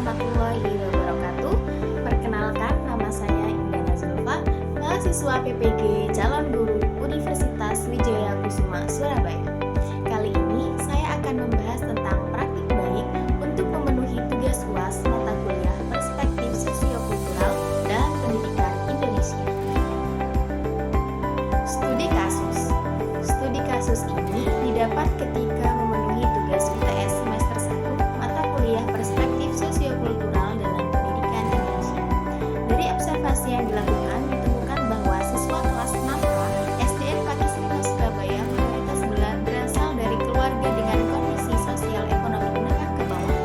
warahmatullahi wabarakatuh. Perkenalkan, nama saya Indana Zulfa, mahasiswa PPG Calon Guru Universitas Wijaya Kusuma, Surabaya. Kali ini saya akan membahas tentang praktik baik untuk memenuhi tugas UAS mata kuliah Perspektif Sosiokultural dalam Pendidikan Indonesia. Studi kasus ini didapat ketika memenuhi tugas UTS semester 1 mata kuliah Perspektif Sosiokultural dalam Pendidikan Indonesia. Dari observasi yang dilakukan, ditemukan bahwa siswa kelas 6A SDN Pakis 5 Surabaya mayoritas berasal dari keluarga dengan kondisi sosial ekonomi menengah ke bawah.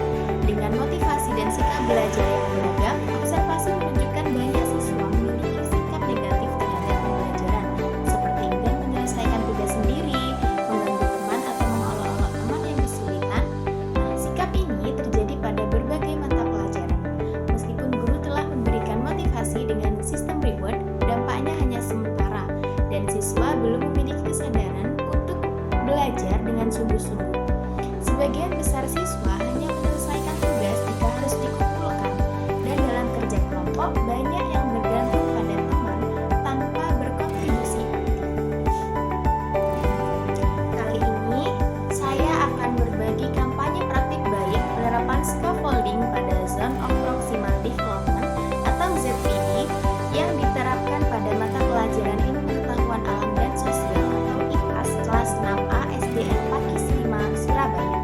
Dengan motivasi dan sikap belajar yang beragam, observasi menunjukkan banyak siswa memiliki sikap negatif terhadap pembelajaran, seperti enggan menyelesaikan tugas sendiri, mengganggu teman atau mengolok-olok teman yang kesulitan. Sikap ini terjadi pada berbagai mata pelajaran. Meskipun guru telah memberikan motivasi dengan sistem reward, dampaknya hanya sementara dan siswa belum memiliki kesadaran untuk belajar dengan sungguh-sungguh. Sebagian besar siswa hanya menyelesaikan tugas jika harus dikumpulkan, dan dalam kerja kelompok banyak yang bergantung pada teman tanpa berkontribusi aktif. Kali ini saya akan berbagi kampanye praktik baik penerapan scaffolding pada Zone of Proximal Development atau ZPD yang diterapkan pada mata pelajaran Ilmu Pengetahuan Alam dan Sosial atau IPAS kelas 6A SDN Pakis 5 Surabaya.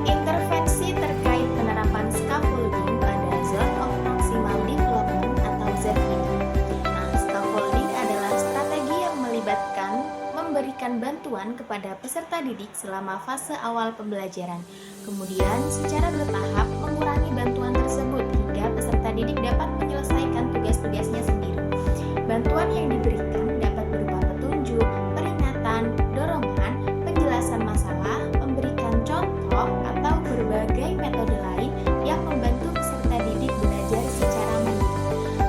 Intervensi terkait penerapan scaffolding pada Zone of Proximal Development atau ZPD. Scaffolding adalah strategi yang melibatkan memberikan bantuan kepada peserta didik selama fase awal pembelajaran. Kemudian, secara bertahap mengurangi bantuan tersebut hingga peserta didik dapat menyelesaikan tugas-tugasnya sendiri. Bantuan yang diberikan dapat berupa petunjuk, peringatan, dorongan, penjelasan masalah, memberikan contoh, atau berbagai metode lain yang membantu peserta didik belajar secara mandiri.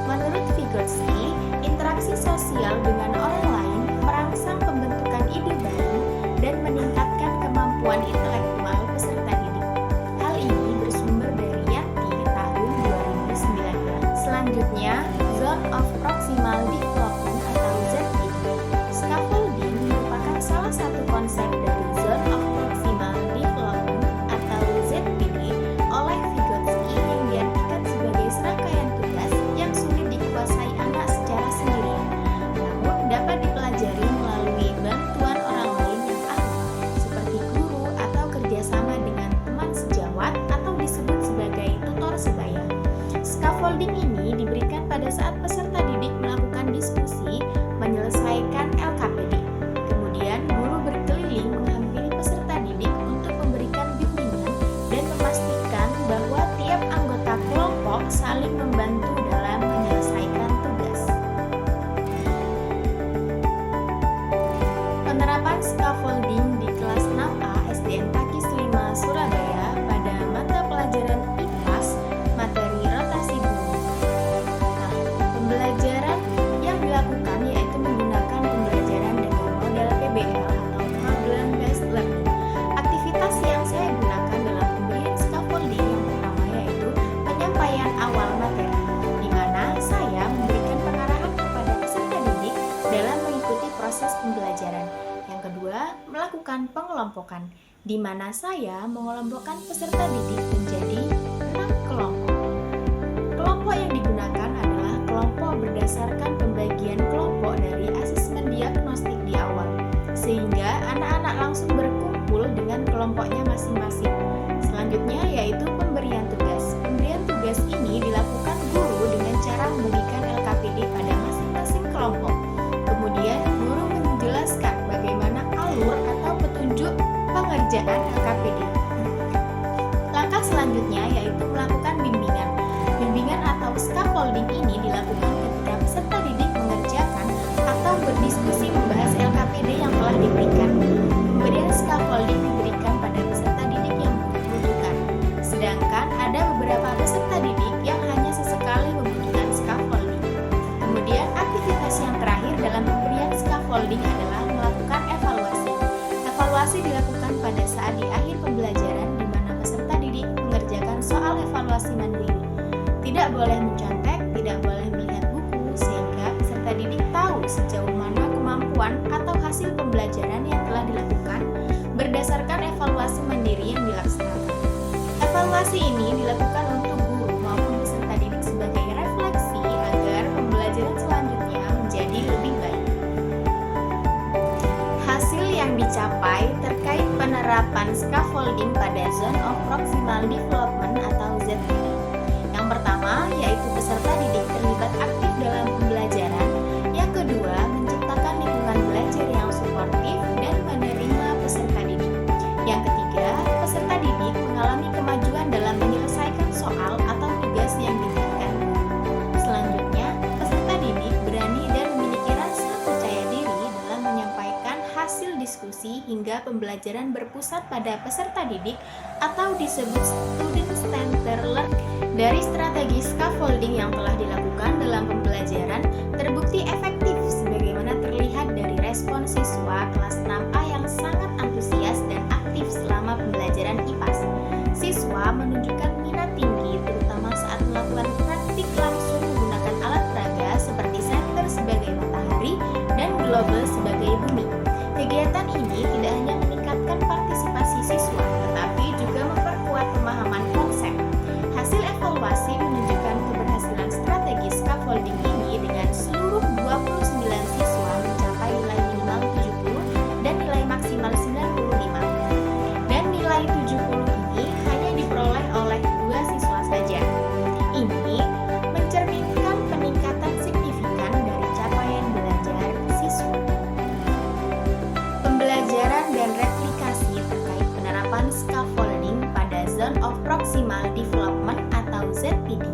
Menurut Vygotsky, interaksi sosial dengan orang lain merangsang pembentukan ide baru dan meningkatkan kemampuan intelektual peserta didik. Hal ini bersumber dari Yanti tahun 2019. Selanjutnya, Zone of Proximal Development atau ZPD. Scaffolding merupakan salah satu konsep dari Zone of Proximal Development atau ZPD oleh Vygotsky yang diartikan sebagai serangkaian tugas yang sulit dikuasai anak secara sendirian, namun dapat dipelajari melalui bantuan orang lain yang ahli, seperti guru atau kerjasama dengan teman sejawat atau disebut sebagai tutor sebaya. Scaffolding ini diberikan pada saat peserta didik melakukan diskusi, menyelesaikan LKPD. Kemudian, guru berkeliling menghampiri peserta didik untuk memberikan bimbingan dan memastikan bahwa tiap anggota kelompok saling membantu dalam menyelesaikan tugas. Penerapan scaffolding di kelas 6A SDN Pakis 5 Surabaya pada mata pelajaran IPAS materi rotasi bumi. Pembelajaran yang dilakukan yaitu menggunakan pembelajaran dengan model PBL atau Problem Based Learning. Aktivitas yang saya gunakan dalam pemberian scaffolding yang pertama yaitu penyampaian awal materi, di mana saya memberikan pengarahan kepada peserta didik dalam mengikuti proses pembelajaran. Yang kedua, melakukan pengelompokan, di mana saya mengelompokkan peserta didik menjadi 6 kelompok. Kelompok yang digunakan adalah kelompok berdasarkan pembagian kelompok dari asesmen diagnostik di awal, sehingga anak-anak langsung berkumpul dengan kelompoknya masing-masing. Selanjutnya yaitu pemberian tugas. Pemberian tugas ini dilakukan guru dengan cara membagikan LKPD pada masing-masing kelompok. Kemudian guru menjelaskan bagaimana alur atau petunjuk pengerjaan LKPD. Langkah selanjutnya yaitu melakukan bimbingan. Bimbingan atau scaffolding ini dilakukan ketika peserta didik mengerjakan atau berdiskusi membahas LKPD yang telah diberikan. Pemberian scaffolding diberikan pada peserta didik yang membutuhkan. Sedangkan ada beberapa peserta didik yang hanya sesekali membutuhkan scaffolding. Kemudian aktivitas yang terakhir dalam pemberian scaffolding adalah melakukan evaluasi. Evaluasi dilakukan pada saat di akhir pembelajaran tidak boleh mencontek, tidak boleh melihat buku, sehingga peserta didik tahu sejauh mana kemampuan atau hasil pembelajaran yang telah dilakukan berdasarkan evaluasi mandiri yang dilaksanakan. Evaluasi ini dilakukan untuk guru maupun peserta didik sebagai refleksi agar pembelajaran selanjutnya menjadi lebih baik. Hasil yang dicapai terkait penerapan scaffolding pada Zone of Proximal Development atau ZPD. Yang pertama, yaitu peserta didik terlibat aktif dalam pembelajaran. Yang kedua, menciptakan lingkungan belajar yang suportif dan menerima peserta didik. Yang ketiga, peserta didik mengalami kemajuan dalam menyelesaikan soal atau tugas yang diberikan. Selanjutnya, peserta didik berani dan memiliki rasa percaya diri dalam menyampaikan hasil diskusi hingga pembelajaran berpusat pada peserta didik atau disebut student-centered learning. Dari strategi scaffolding yang telah dilakukan dalam pembelajaran terbukti efektif sebagaimana terlihat dari respon siswa kelas 6A yang sangat antusias dan aktif selama pembelajaran IPAS. Siswa menunjukkan minat tinggi terutama saat melakukan praktik langsung menggunakan alat peraga seperti senter sebagai matahari dan global sebagai bumi. Kegiatan ini tidak hanya meningkatkan partisipasi siswa, tetapi juga memperkuat pemahaman konsep. Hasil evaluasi menunjukkan keberhasilan strategi scaffolding ini dengan seluruh 29 siswa mencapai nilai minimal 70 dan nilai maksimal 95. Dan nilai 70 ini hanya diperoleh oleh 2 siswa saja. Ini mencerminkan peningkatan signifikan dari capaian belajar siswa. Pembelajaran dan replikasi terkait penerapan scaffolding pada Zone of Proximal Development atau ZPD.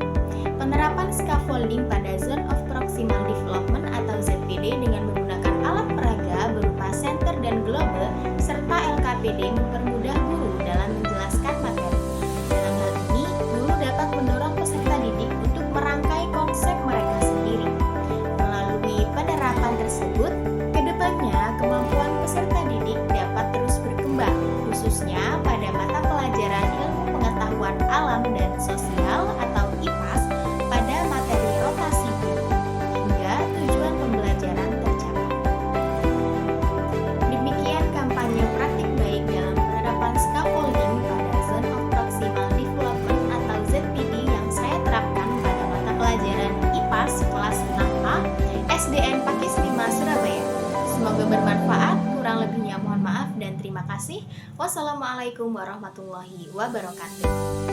Penerapan scaffolding pada Zone of Proximal Development atau ZPD dengan menggunakan alat peraga berupa senter dan globe serta LKPD mempermudah guru dalam menjelaskan materi. Dalam hal ini, guru dapat mendorong peserta didik untuk merangkai konsep mereka sendiri. Melalui penerapan tersebut, kedepannya kemampuan peserta didik dapat terus berkembang, khususnya pada mata pelajaran ilmu pengetahuan alam dan sosial atau IPAS pada materi rotasi guru, hingga tujuan pembelajaran tercapai. Demikian kampanye praktik baik dalam penerapan scaffolding pada Zone of Proximal Development atau ZPD yang saya terapkan pada mata pelajaran IPAS kelas 6A SDN Pakis 5 Surabaya. Semoga bermanfaat, kurang lebihnya mohon maaf dan terima kasih. Wassalamualaikum warahmatullahi wabarakatuh.